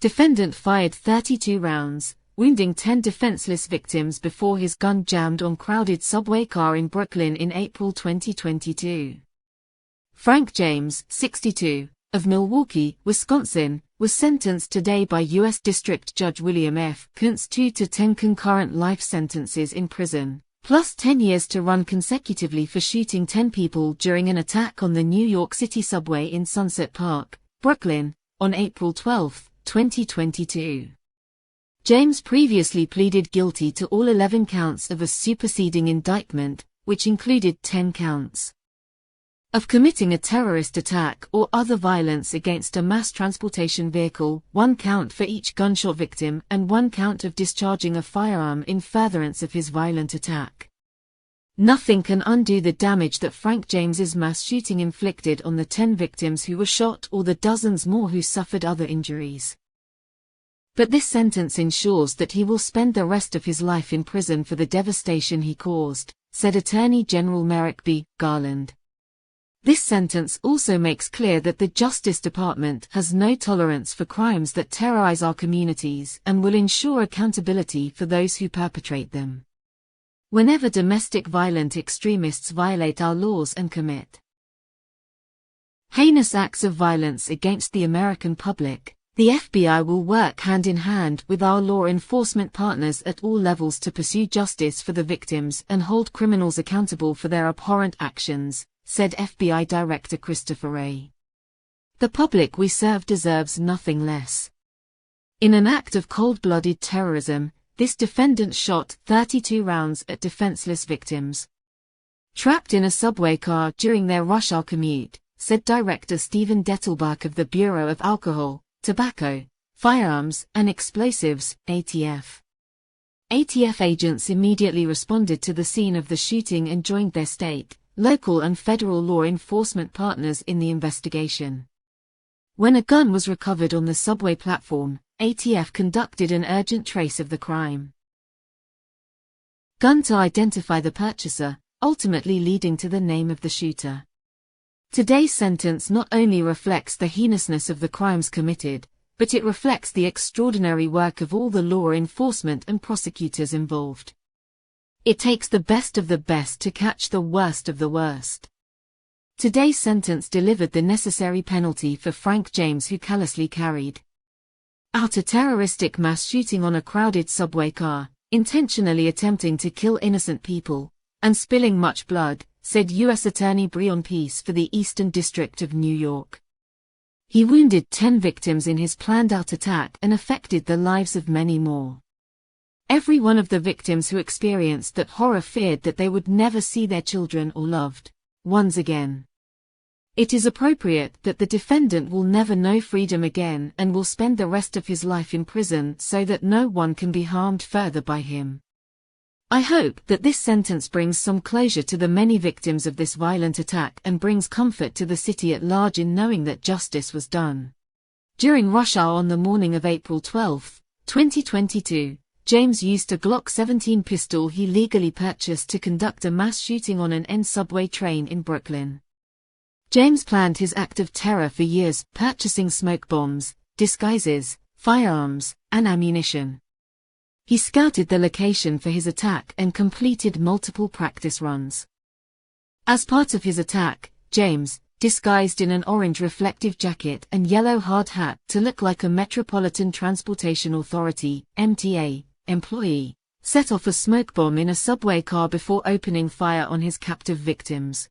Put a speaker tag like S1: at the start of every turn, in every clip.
S1: Defendant fired 32 rounds, wounding 10 defenseless victims before his gun jammed on crowded subway car in Brooklyn in April 2022. Frank James, 62, of Milwaukee, Wisconsin, was sentenced today by U.S. District Judge William F. Kuntz 2 to 10 concurrent life sentences in prison, plus 10 years to run consecutively for shooting 10 people during an attack on the New York City subway in Sunset Park, Brooklyn, on April 12, 2022. James previously pleaded guilty to all 11 counts of a superseding indictment, which included 10 counts of committing a terrorist attack or other violence against a mass transportation vehicle, 1 count for each gunshot victim, and 1 count of discharging a firearm in furtherance of his violent attack. Nothing can undo the damage that Frank James's mass shooting inflicted on the 10 victims who were shot or the dozens more who suffered other injuries. But this sentence ensures that he will spend the rest of his life in prison for the devastation he caused, said Attorney General Merrick B. Garland. This sentence also makes clear that the Justice Department has no tolerance for crimes that terrorize our communities and will ensure accountability for those who perpetrate them. Whenever domestic violent extremists violate our laws and commit heinous acts of violence against the American public, the FBI will work hand in hand with our law enforcement partners at all levels to pursue justice for the victims and hold criminals accountable for their abhorrent actions, said FBI Director Christopher Wray. The public we serve deserves nothing less. In an act of cold-blooded terrorism, this defendant shot 32 rounds at defenseless victims trapped in a subway car during their rush hour commute, said Director Stephen Dettelbach of the Bureau of Alcohol, Tobacco, Firearms, and Explosives, ATF. ATF agents immediately responded to the scene of the shooting and joined their state, local and federal law enforcement partners in the investigation. When a gun was recovered on the subway platform, ATF conducted an urgent trace of the crime gun to identify the purchaser, ultimately leading to the name of the shooter. Today's sentence not only reflects the heinousness of the crimes committed, but it reflects the extraordinary work of all the law enforcement and prosecutors involved. It takes the best of the best to catch the worst of the worst. Today's sentence delivered the necessary penalty for Frank James, who callously carried out a terroristic mass shooting on a crowded subway car, intentionally attempting to kill innocent people, and spilling much blood, said U.S. Attorney Breon Peace for the Eastern District of New York. He wounded 10 victims in his planned-out attack and affected the lives of many more. Every one of the victims who experienced that horror feared that they would never see their children or loved ones again. It is appropriate that the defendant will never know freedom again and will spend the rest of his life in prison so that no one can be harmed further by him. I hope that this sentence brings some closure to the many victims of this violent attack and brings comfort to the city at large in knowing that justice was done. During rush hour on the morning of April 12, 2022, James used a Glock 17 pistol he legally purchased to conduct a mass shooting on an N subway train in Brooklyn. James planned his act of terror for years, purchasing smoke bombs, disguises, firearms, and ammunition. He scouted the location for his attack and completed multiple practice runs. As part of his attack, James, disguised in an orange reflective jacket and yellow hard hat to look like a Metropolitan Transportation Authority (MTA) employee, set off a smoke bomb in a subway car before opening fire on his captive victims.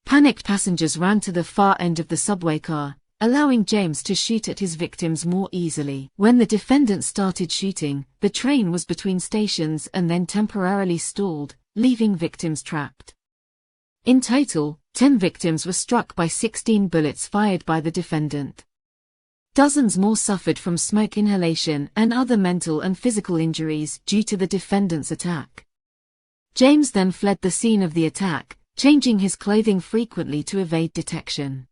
S1: Panicked passengers ran to the far end of the subway car, allowing James to shoot at his victims more easily. When the defendant started shooting, the train was between stations and then temporarily stalled, leaving victims trapped. In total, 10 victims were struck by 16 bullets fired by the defendant. Dozens more suffered from smoke inhalation and other mental and physical injuries due to the defendant's attack. James then fled the scene of the attack, changing his clothing frequently to evade detection.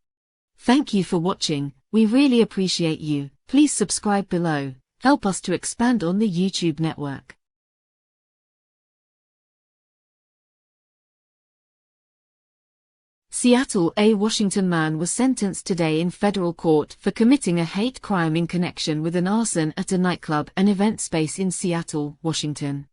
S1: Thank you for watching, we really appreciate you. Please subscribe below, help us to expand on the YouTube network. Seattle, a Washington man was sentenced today in federal court for committing a hate crime in connection with an arson at a nightclub and event space in Seattle, Washington.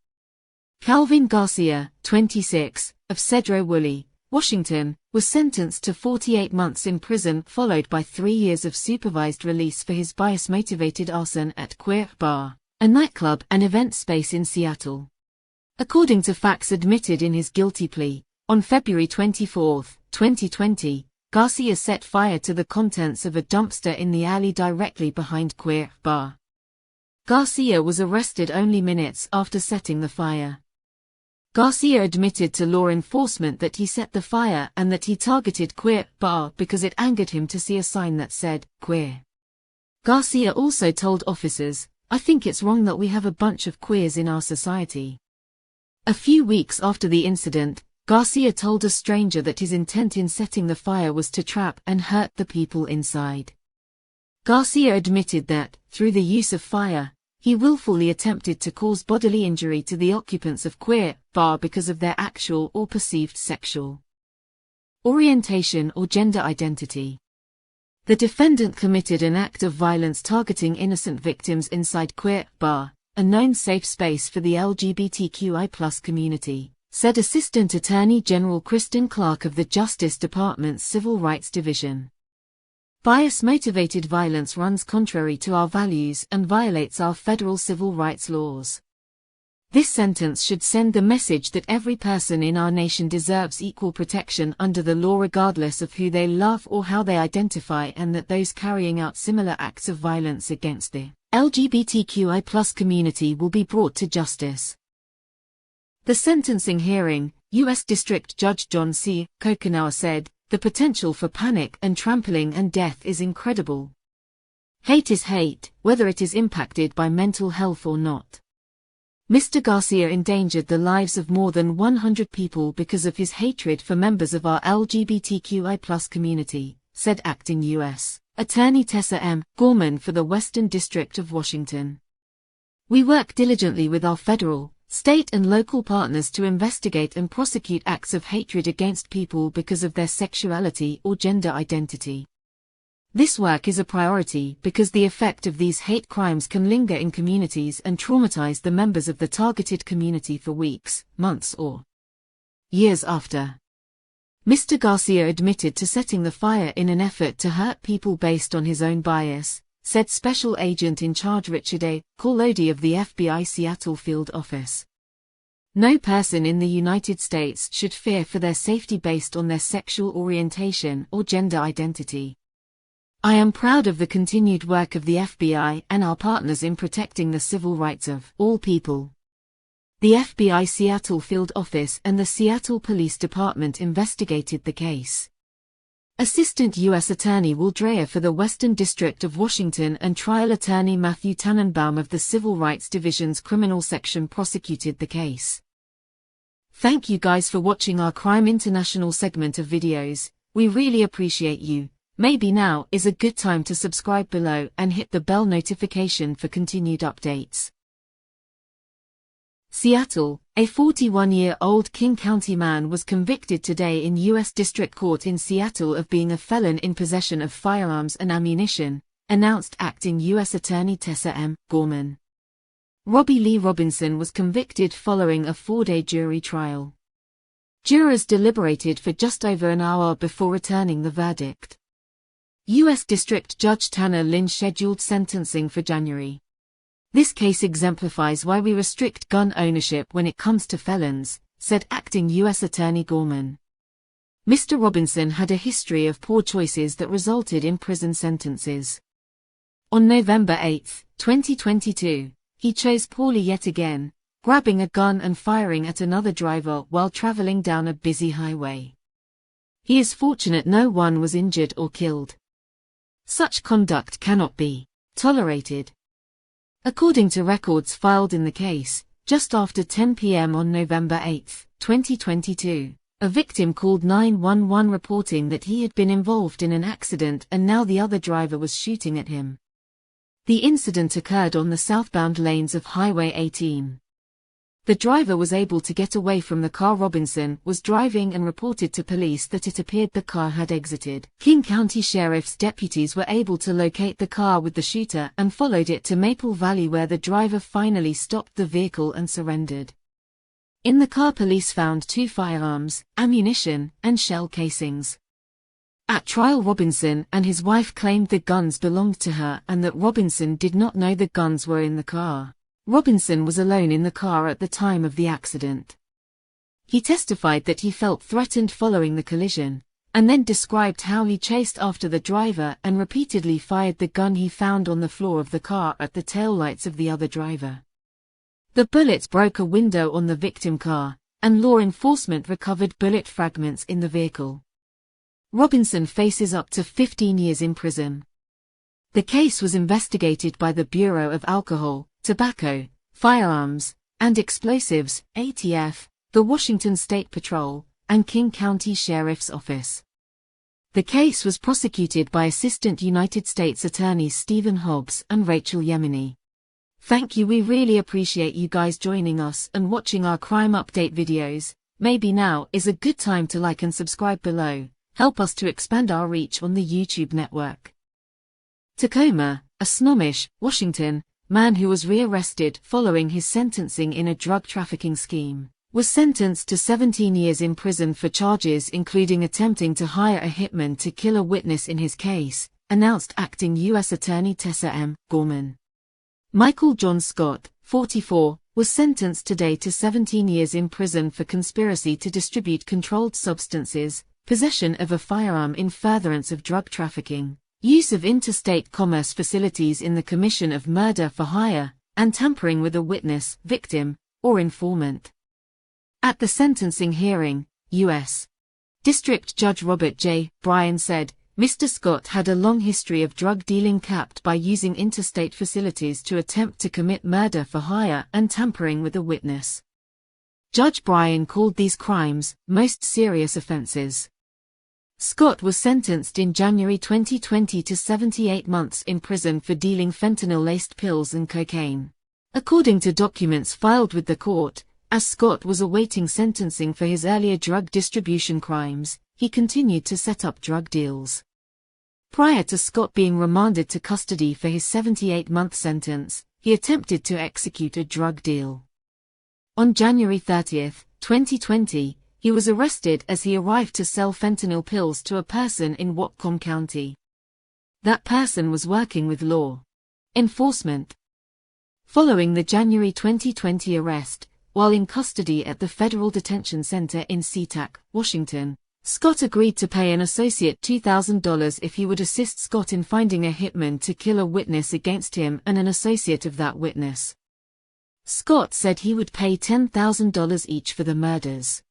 S1: Calvin Garcia, 26, of Cedro Woolley, Washington, was sentenced to 48 months in prison followed by 3 years of supervised release for his bias-motivated arson at Queer Bar, a nightclub and event space in Seattle. According to facts admitted in his guilty plea, on February 24, 2020, Garcia set fire to the contents of a dumpster in the alley directly behind Queer Bar. Garcia was arrested only minutes after setting the fire. Garcia admitted to law enforcement that he set the fire and that he targeted Queer Bar because it angered him to see a sign that said, "Queer." Garcia also told officers, "I think it's wrong that we have a bunch of queers in our society." A few weeks after the incident, Garcia told a stranger that his intent in setting the fire was to trap and hurt the people inside. Garcia admitted that, through the use of fire, he willfully attempted to cause bodily injury to the occupants of Queer Bar because of their actual or perceived sexual orientation or gender identity. The defendant committed an act of violence targeting innocent victims inside Queer Bar, a known safe space for the LGBTQI+ community, said Assistant Attorney General Kristen Clark of the Justice Department's Civil Rights Division. Bias-motivated violence runs contrary to our values and violates our federal civil rights laws. This sentence should send the message that every person in our nation deserves equal protection under the law regardless of who they love or how they identify, and that those carrying out similar acts of violence against the LGBTQI+ community will be brought to justice. The sentencing hearing, U.S. District Judge John C. Kokonawa said, "The potential for panic and trampling and death is incredible. Hate is hate, whether it is impacted by mental health or not." Mr. Garcia endangered the lives of more than 100 people because of his hatred for members of our LGBTQI+ community, said Acting U.S. Attorney Tessa M. Gorman for the Western District of Washington. "We work diligently with our federal, state and local partners to investigate and prosecute acts of hatred against people because of their sexuality or gender identity. This work is a priority because the effect of these hate crimes can linger in communities and traumatize the members of the targeted community for weeks, months or years after." Mr. Garcia admitted to setting the fire in an effort to hurt people based on his own bias, said Special Agent in Charge Richard A. Corlodi of the FBI Seattle Field Office. "No person in the United States should fear for their safety based on their sexual orientation or gender identity. I am proud of the continued work of the FBI and our partners in protecting the civil rights of all people." The FBI Seattle Field Office and the Seattle Police Department investigated the case. Assistant U.S. Attorney Will Dreher for the Western District of Washington and Trial Attorney Matthew Tannenbaum of the Civil Rights Division's Criminal Section prosecuted the case. Thank you guys for watching our Crime International segment of videos. We really appreciate you. Maybe now is a good time to subscribe below and hit the bell notification for continued updates. Seattle, a 41-year-old King County man was convicted today in U.S. District Court in Seattle of being a felon in possession of firearms and ammunition, announced Acting U.S. Attorney Tessa M. Gorman. Robbie Lee Robinson was convicted following a 4-day jury trial. Jurors deliberated for just over an hour before returning the verdict. U.S. District Judge Tanner Lynn scheduled sentencing for January. "This case exemplifies why we restrict gun ownership when it comes to felons," said Acting U.S. Attorney Gorman. Mr. Robinson had a history of poor choices that resulted in prison sentences. On November 8, 2022, he chose poorly yet again, grabbing a gun and firing at another driver while traveling down a busy highway. He is fortunate no one was injured or killed. Such conduct cannot be tolerated. According to records filed in the case, just after 10 p.m. on November 8, 2022, a victim called 911 reporting that he had been involved in an accident and now the other driver was shooting at him. The incident occurred on the southbound lanes of Highway 18. The driver was able to get away from the car Robinson was driving and reported to police that it appeared the car had exited. King County Sheriff's deputies were able to locate the car with the shooter and followed it to Maple Valley, where the driver finally stopped the vehicle and surrendered. In the car, police found 2 firearms, ammunition, and shell casings. At trial, Robinson and his wife claimed the guns belonged to her and that Robinson did not know the guns were in the car. Robinson was alone in the car at the time of the accident. He testified that he felt threatened following the collision, and then described how he chased after the driver and repeatedly fired the gun he found on the floor of the car at the taillights of the other driver. The bullets broke a window on the victim car, and law enforcement recovered bullet fragments in the vehicle. Robinson faces up to 15 years in prison. The case was investigated by the Bureau of Alcohol, Tobacco, Firearms, and Explosives, ATF, the Washington State Patrol, and King County Sheriff's Office. The case was prosecuted by Assistant United States Attorneys Stephen Hobbs and Rachel Yemeni. Thank you. We really appreciate you guys joining us and watching our crime update videos. Maybe now is a good time to like and subscribe below. Help us to expand our reach on the YouTube network. Tacoma, a Snohomish, Washington, man who was rearrested following his sentencing in a drug trafficking scheme, was sentenced to 17 years in prison for charges including attempting to hire a hitman to kill a witness in his case, announced Acting U.S. Attorney Tessa M. Gorman. Michael John Scott, 44, was sentenced today to 17 years in prison for conspiracy to distribute controlled substances, possession of a firearm in furtherance of drug trafficking, use of interstate commerce facilities in the commission of murder for hire, and tampering with a witness, victim, or informant. At the sentencing hearing, U.S. District Judge Robert J. Bryan said, Mr. Scott had a long history of drug dealing capped by using interstate facilities to attempt to commit murder for hire and tampering with a witness. Judge Bryan called these crimes most serious offenses. Scott was sentenced in January 2020 to 78 months in prison for dealing fentanyl-laced pills and cocaine. According to documents filed with the court, as Scott was awaiting sentencing for his earlier drug distribution crimes, he continued to set up drug deals. Prior to Scott being remanded to custody for his 78-month sentence, he attempted to execute a drug deal. On January 30, 2020, he was arrested as he arrived to sell fentanyl pills to a person in Whatcom County. That person was working with law enforcement. Following the January 2020 arrest, while in custody at the Federal Detention Center in SeaTac, Washington, Scott agreed to pay an associate $2,000 if he would assist Scott in finding a hitman to kill a witness against him and an associate of that witness. Scott said he would pay $10,000 each for the murders.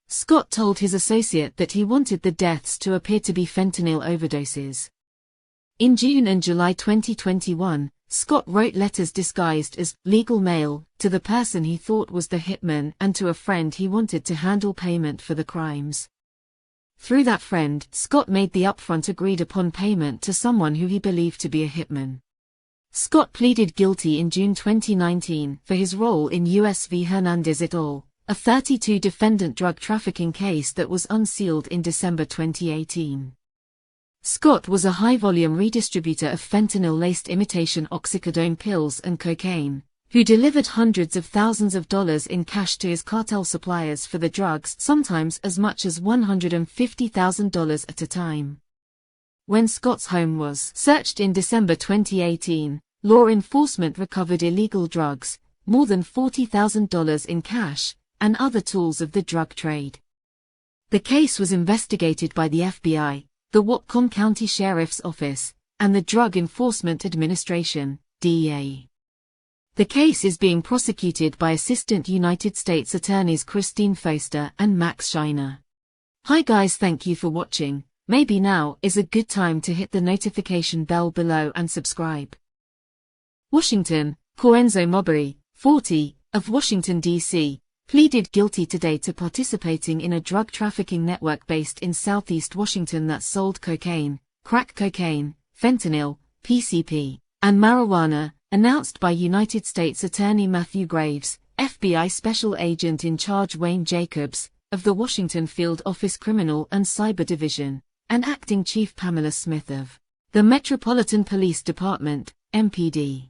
S1: Scott told his associate that he wanted the deaths to appear to be fentanyl overdoses. In June and July 2021, Scott wrote letters disguised as legal mail to the person he thought was the hitman and to a friend he wanted to handle payment for the crimes. Through that friend, Scott made the upfront agreed-upon payment to someone who he believed to be a hitman. Scott pleaded guilty in June 2019 for his role in U.S. v. Hernandez et al., a 32-defendant drug trafficking case that was unsealed in December 2018. Scott was a high-volume redistributor of fentanyl-laced imitation oxycodone pills and cocaine, who delivered hundreds of thousands of dollars in cash to his cartel suppliers for the drugs, sometimes as much as $150,000 at a time. When Scott's home was searched in December 2018, law enforcement recovered illegal drugs, more than $40,000 in cash, and other tools of the drug trade. The case was investigated by the FBI, the Whatcom County Sheriff's Office, and the Drug Enforcement Administration, DEA. The case is being prosecuted by Assistant United States Attorneys Christine Foster and Max Scheiner. Hi guys, thank you for watching. Maybe now is a good time to hit the notification bell below and subscribe. Washington, Coenzo Mobbery, 40, of Washington, D.C., pleaded guilty today to participating in a drug trafficking network based in southeast Washington that sold cocaine, crack cocaine, fentanyl, PCP, and marijuana, announced by United States Attorney Matthew Graves, FBI Special Agent in Charge Wayne Jacobs, of the Washington Field Office Criminal and Cyber Division, and Acting Chief Pamela Smith of the Metropolitan Police Department, MPD.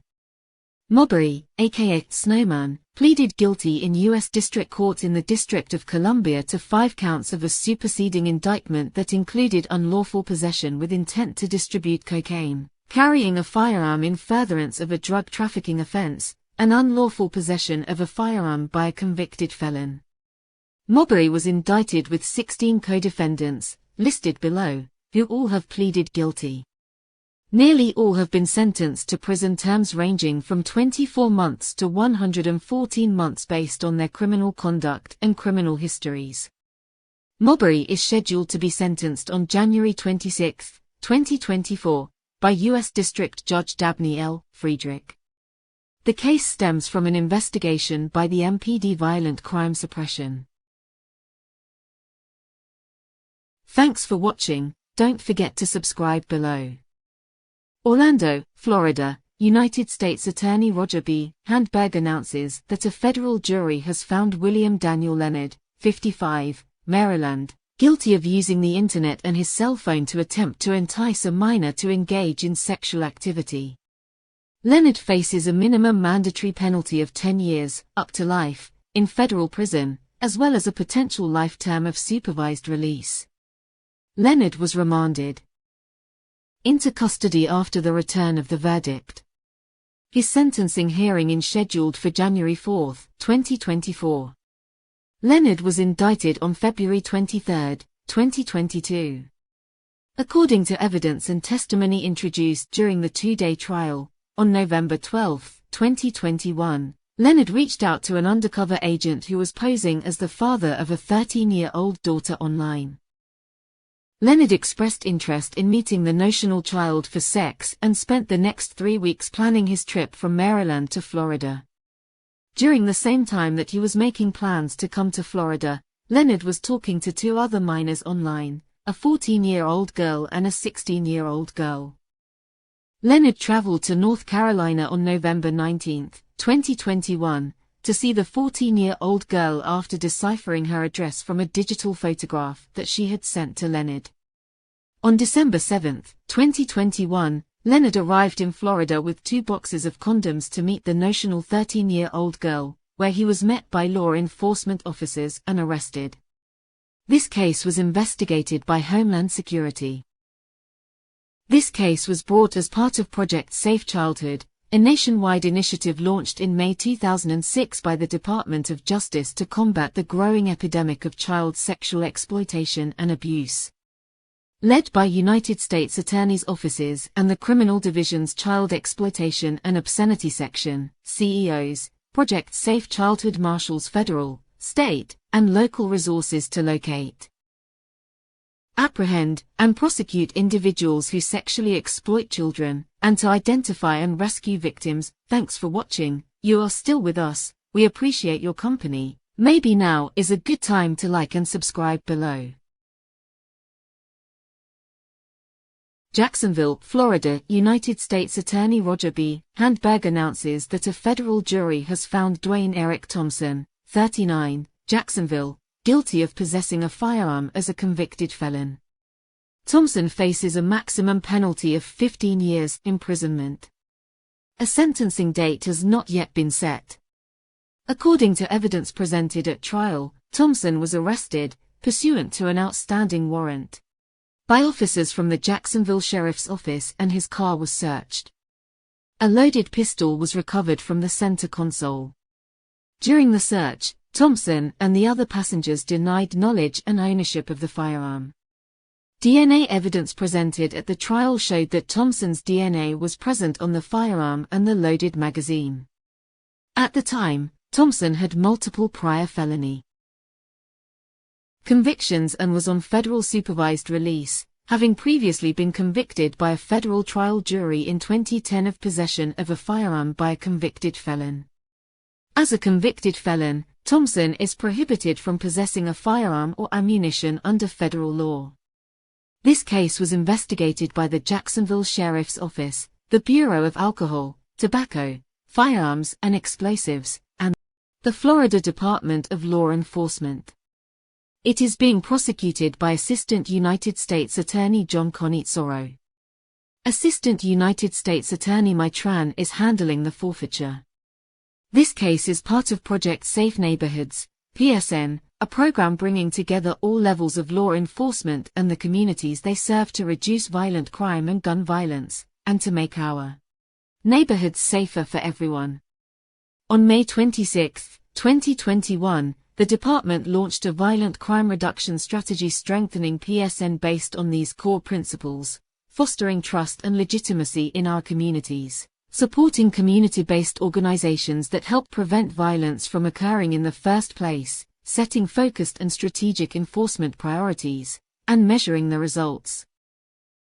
S1: Mobbery, aka Snowman, pleaded guilty in U.S. District Court in the District of Columbia to 5 counts of a superseding indictment that included unlawful possession with intent to distribute cocaine, carrying a firearm in furtherance of a drug trafficking offense, and unlawful possession of a firearm by a convicted felon. Mobbery was indicted with 16 co-defendants, listed below, who all have pleaded guilty. Nearly all have been sentenced to prison terms ranging from 24 months to 114 months based on their criminal conduct and criminal histories. Mobbery is scheduled to be sentenced on January 26, 2024, by U.S. District Judge Dabney L. Friedrich. The case stems from an investigation by the MPD Violent Crime Suppression. Thanks for watching. Don't forget to subscribe below. Orlando, Florida, United States Attorney Roger B. Handberg announces that a federal jury has found William Daniel Leonard, 55, Maryland, guilty of using the internet and his cell phone to attempt to entice a minor to engage in sexual activity. Leonard faces a minimum mandatory penalty of 10 years, up to life, in federal prison, as well as a potential life term of supervised release. Leonard was remanded into custody after the return of the verdict. His sentencing hearing is scheduled for January 4, 2024. Leonard was indicted on February 23, 2022. According to evidence and testimony introduced during the 2-day trial, on November 12, 2021, Leonard reached out to an undercover agent who was posing as the father of a 13-year-old daughter online. Leonard expressed interest in meeting the notional child for sex and spent the next 3 weeks planning his trip from Maryland to Florida. During the same time that he was making plans to come to Florida, Leonard was talking to 2 other minors online, a 14-year-old girl and a 16-year-old girl. Leonard traveled to North Carolina on November 19, 2021, to see the 14-year-old girl after deciphering her address from a digital photograph that she had sent to Leonard. On December 7, 2021, Leonard arrived in Florida with 2 boxes of condoms to meet the notional 13-year-old girl, where he was met by law enforcement officers and arrested. This case was investigated by Homeland Security. This case was brought as part of Project Safe Childhood, a nationwide initiative launched in May 2006 by the Department of Justice to combat the growing epidemic of child sexual exploitation and abuse. Led by United States Attorney's offices and the Criminal Division's Child Exploitation and Obscenity Section, CEOs, Project Safe Childhood marshals federal, state, and local resources to locate, apprehend, and prosecute individuals who sexually exploit children, and to identify and rescue victims. Thanks for watching. You are still with us. We appreciate your company. Maybe now is a good time to like and subscribe below. Jacksonville, Florida, United States Attorney Roger B. Handberg announces that a federal jury has found Dwayne Eric Thompson, 39, Jacksonville, guilty of possessing a firearm as a convicted felon. Thompson faces a maximum penalty of 15 years imprisonment. A sentencing date has not yet been set. According to evidence presented at trial, Thompson was arrested, pursuant to an outstanding warrant, by officers from the Jacksonville Sheriff's Office, and his car was searched. A loaded pistol was recovered from the center console. During the search, Thompson and the other passengers denied knowledge and ownership of the firearm. DNA evidence presented at the trial showed that Thompson's DNA was present on the firearm and the loaded magazine. At the time, Thompson had multiple prior felony convictions and was on federal supervised release, having previously been convicted by a federal trial jury in 2010 of possession of a firearm by a convicted felon. As a convicted felon, Thompson is prohibited from possessing a firearm or ammunition under federal law. This case was investigated by the Jacksonville Sheriff's Office, the Bureau of Alcohol, Tobacco, Firearms and Explosives, and The Florida Department of Law Enforcement. It is being prosecuted by Assistant United States Attorney John Conitsoro. Assistant United States Attorney Mai Tran is handling the forfeiture. This case is part of Project Safe Neighborhoods, PSN, a program bringing together all levels of law enforcement and the communities they serve to reduce violent crime and gun violence, and to make our neighborhoods safer for everyone. On May 26, 2021, the department launched a violent crime reduction strategy strengthening PSN based on these core principles: fostering trust and legitimacy in our communities, supporting community-based organizations that help prevent violence from occurring in the first place, setting focused and strategic enforcement priorities, and measuring the results.